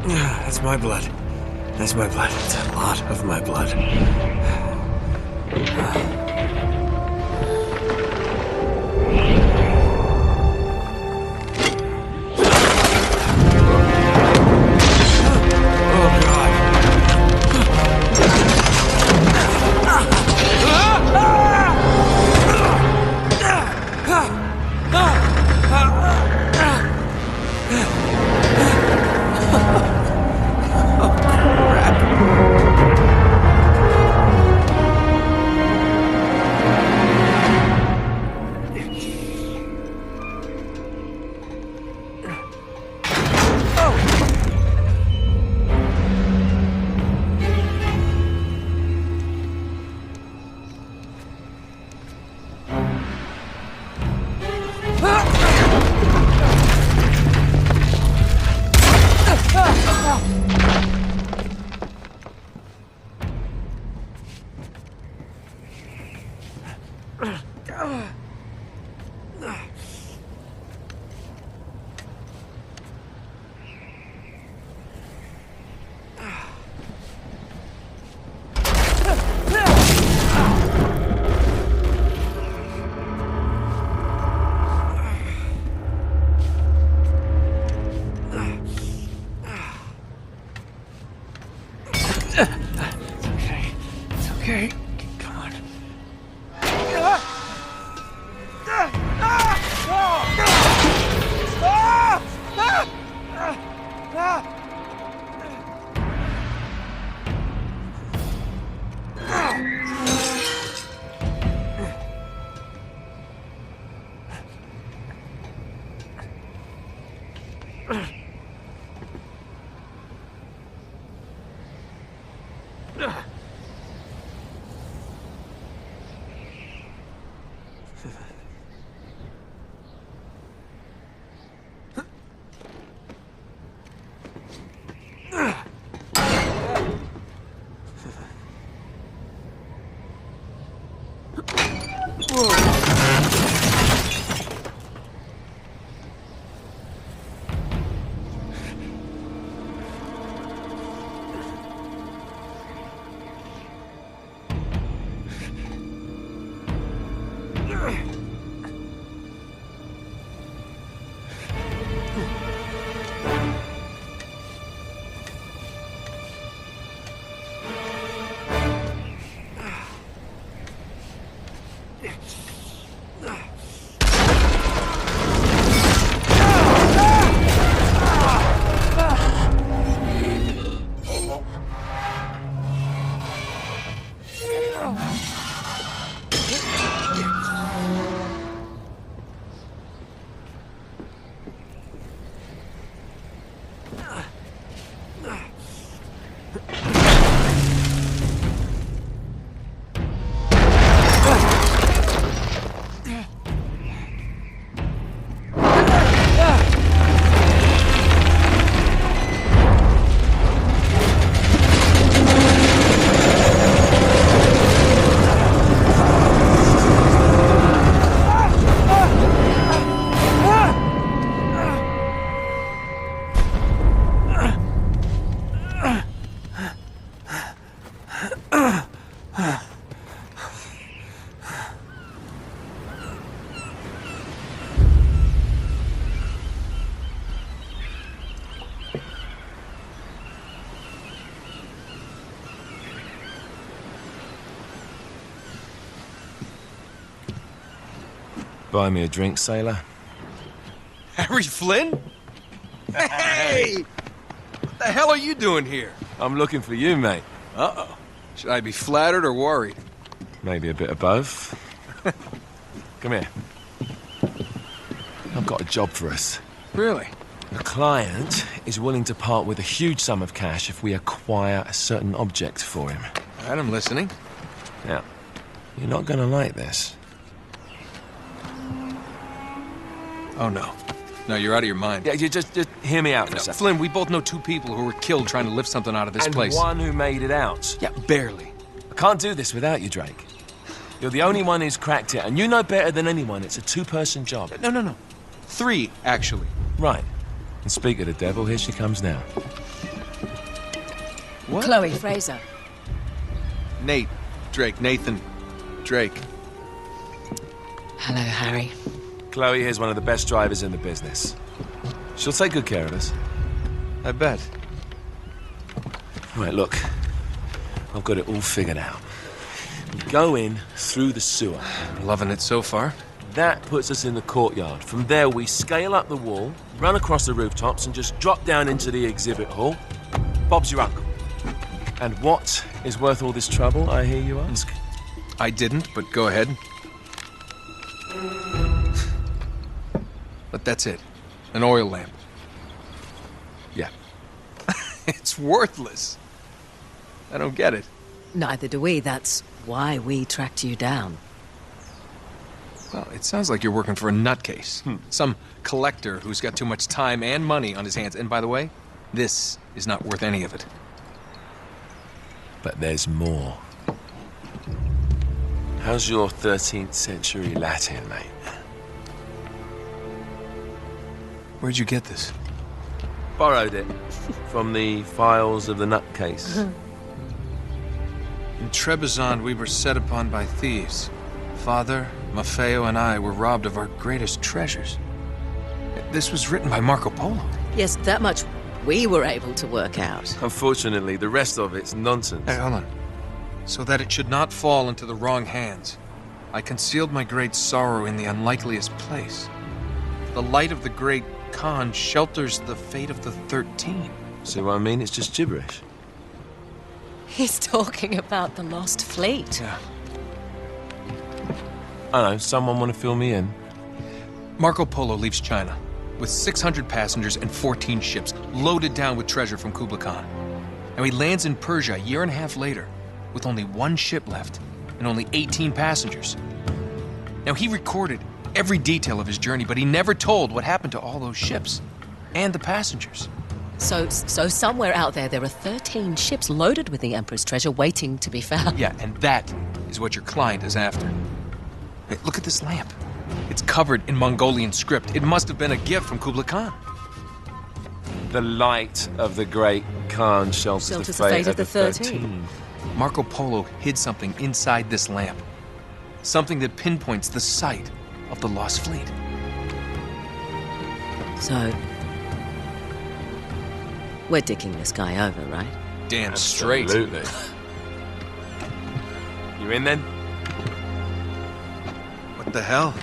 That's my blood. That's my blood. It's a lot of my blood. Okay. Come on. Buy me a drink, sailor? Harry Flynn? Hey! What the hell are you doing here? I'm looking for you, mate. Uh-oh. Should I be flattered or worried? Maybe a bit of both. Come here. I've got a job for us. Really? The client is willing to part with a huge sum of cash if we acquire a certain object for him. All right, I'm listening. Now, you're not gonna like this. Oh, no. No, you're out of your mind. Yeah, you just hear me out for a second. Flynn, we both know two people who were killed trying to lift something out of this place. And one who made it out. Yeah, barely. I can't do this without you, Drake. You're the only one who's cracked it, and you know better than anyone it's a two-person job. No. 3, actually. Right. And speak of the devil, here she comes now. What? Chloe Fraser. Nate. Drake. Nathan. Drake. Hello, Harry. Chloe here's one of the best drivers in the business. She'll take good care of us. I bet. Right, look. I've got it all figured out. We go in through the sewer. Loving it so far. That puts us in the courtyard. From there, we scale up the wall, run across the rooftops, and just drop down into the exhibit hall. Bob's your uncle. And what is worth all this trouble, I hear you ask? I didn't, but go ahead. But that's it. An oil lamp. Yeah. It's worthless. I don't get it. Neither do we. That's why we tracked you down. Well, it sounds like you're working for a nutcase. Some collector who's got too much time and money on his hands. And by the way, this is not worth any of it. But there's more. How's your 13th century Latin, mate? Where'd you get this? Borrowed it from the files of the nutcase. In Trebizond, we were set upon by thieves. Father, Maffeo, and I were robbed of our greatest treasures. This was written by Marco Polo. Yes, that much we were able to work out. Unfortunately, the rest of it's nonsense. Hey, hold on. So that it should not fall into the wrong hands, I concealed my great sorrow in the unlikeliest place. The light of the great Khan shelters the fate of the 13. See what I mean? It's just gibberish. He's talking about the lost fleet. Yeah. I know, someone want to fill me in? Marco Polo leaves China with 600 passengers and 14 ships loaded down with treasure from Kublai Khan. And he lands in Persia a year and a half later with only one ship left and only 18 passengers. Now, he recorded every detail of his journey, but he never told what happened to all those ships and the passengers. So somewhere out there are 13 ships loaded with the Emperor's treasure waiting to be found. Yeah, and that is what your client is after. Hey, look at this lamp. It's covered in Mongolian script. It must have been a gift from Kublai Khan. The light of the great Khan shelters the fate of the 13. Marco Polo hid something inside this lamp. Something that pinpoints the site of the lost fleet. So, we're dicking this guy over, right? Damn straight. Absolutely. You in then? What the hell?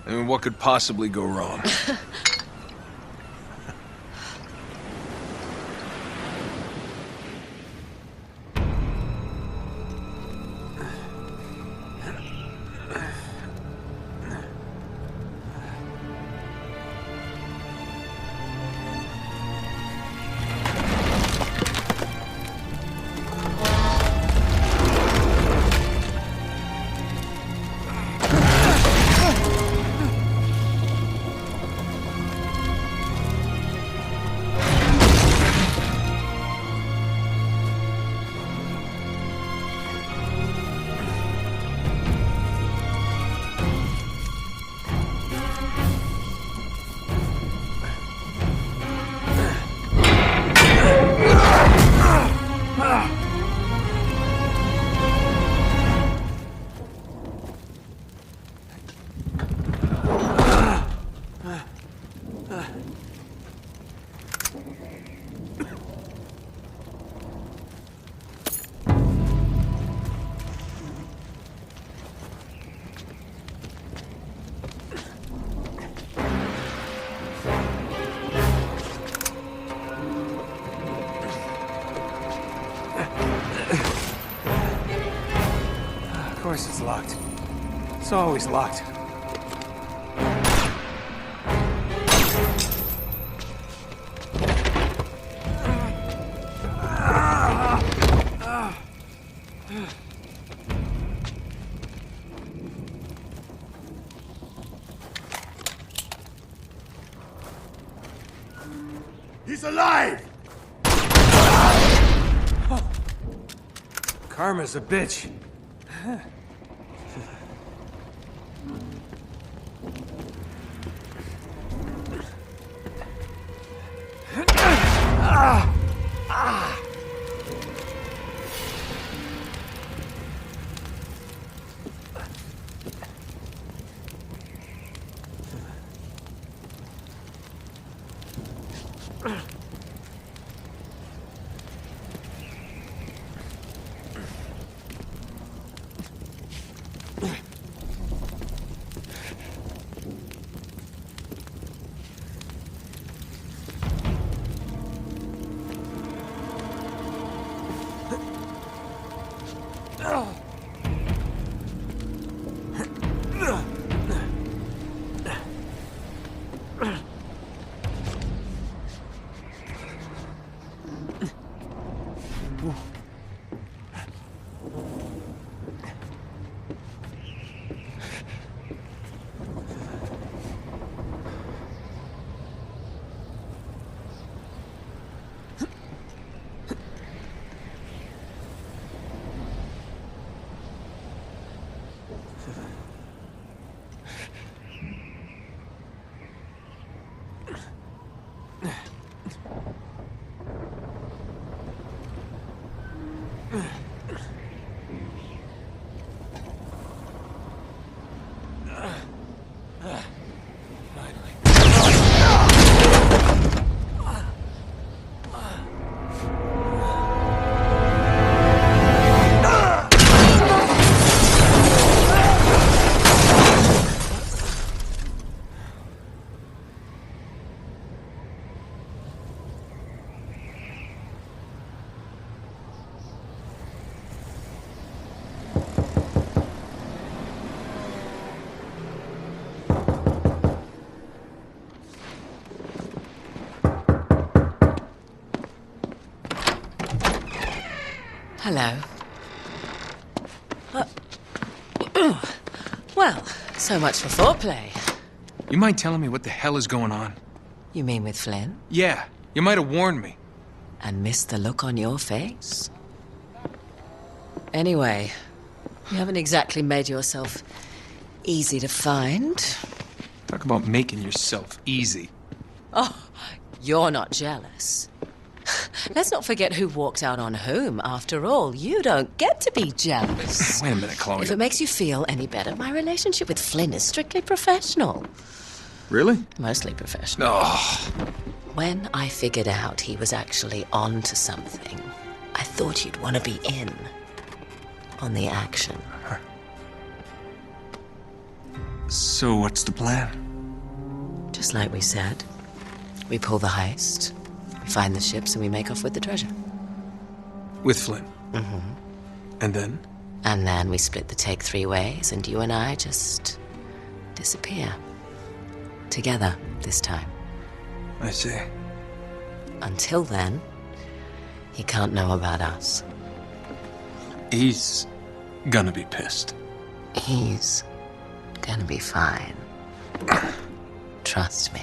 I mean, what could possibly go wrong? Of course it's locked. It's always locked. He's alive! Karma's a bitch. Hello. Well, so much for foreplay. You mind telling me what the hell is going on? You mean with Flynn? Yeah, you might have warned me. And missed the look on your face? Anyway, you haven't exactly made yourself easy to find. Talk about making yourself easy. Oh, you're not jealous. Let's not forget who walked out on whom. After all, you don't get to be jealous. Wait a minute, Chloe. If it makes you feel any better, my relationship with Flynn is strictly professional. Really? Mostly professional. Oh. When I figured out he was actually on to something, I thought you'd want to be in on the action. So what's the plan? Just like we said. We pull the heist, we find the ships, and we make off with the treasure. With Flynn? Mm-hmm. And then? And then we split the take 3 ways, and you and I just disappear. Together, this time. I see. Until then, he can't know about us. He's gonna be pissed. He's gonna be fine. Trust me.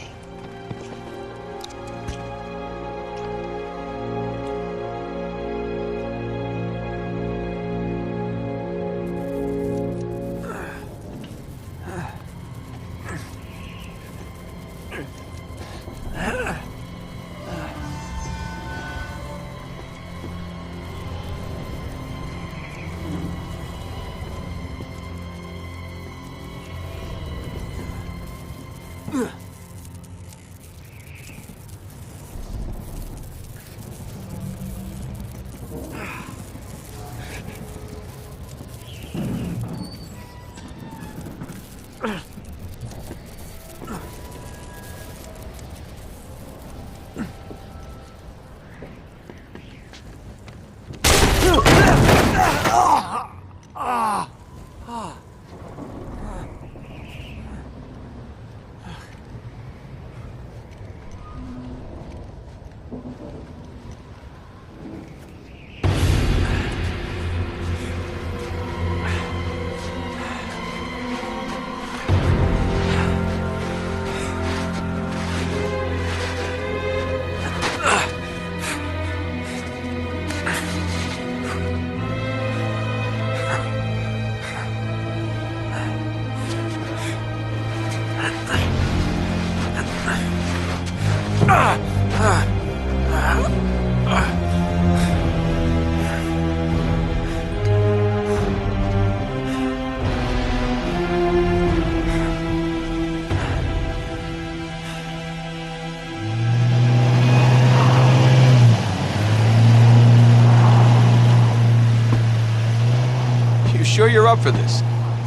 up for this?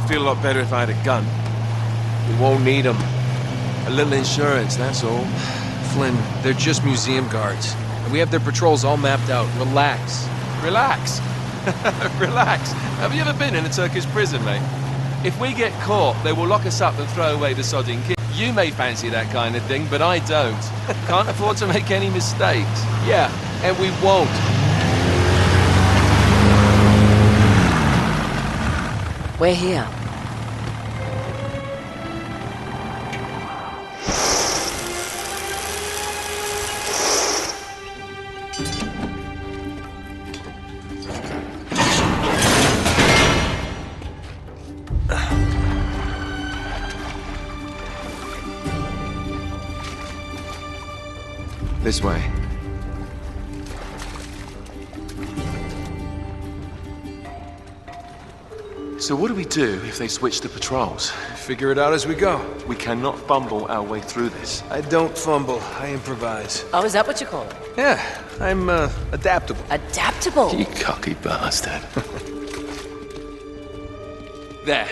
Feel a lot better if I had a gun. We won't need them. A little insurance, that's all. Flynn, they're just museum guards. And we have their patrols all mapped out. Relax. Relax. Relax. Have you ever been in a Turkish prison, mate? If we get caught, they will lock us up and throw away the sodding kid. You may fancy that kind of thing, but I don't. Can't afford to make any mistakes. Yeah, and we won't. We're here. This way. So what do we do if they switch the patrols? Figure it out as we go. We cannot fumble our way through this. I don't fumble, I improvise. Oh, is that what you call it? Yeah, I'm, adaptable. Adaptable. You cocky bastard. There.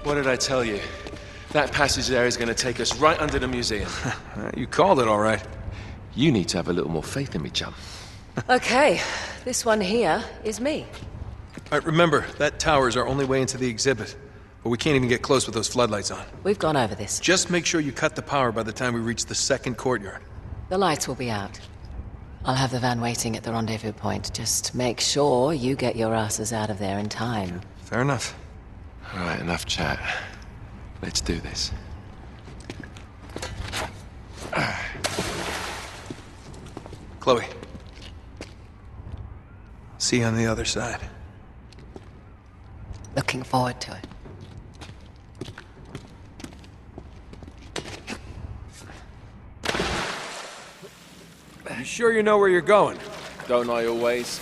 What did I tell you? That passage there is going to take us right under the museum. You called it all right. You need to have a little more faith in me, chum. Okay, this one here is me. All right, remember, that tower is our only way into the exhibit. But we can't even get close with those floodlights on. We've gone over this. Just make sure you cut the power by the time we reach the second courtyard. The lights will be out. I'll have the van waiting at the rendezvous point. Just make sure you get your asses out of there in time. Fair enough. All right, enough chat. Let's do this. Chloe. See you on the other side. Looking forward to it. You sure you know where you're going? Don't I always?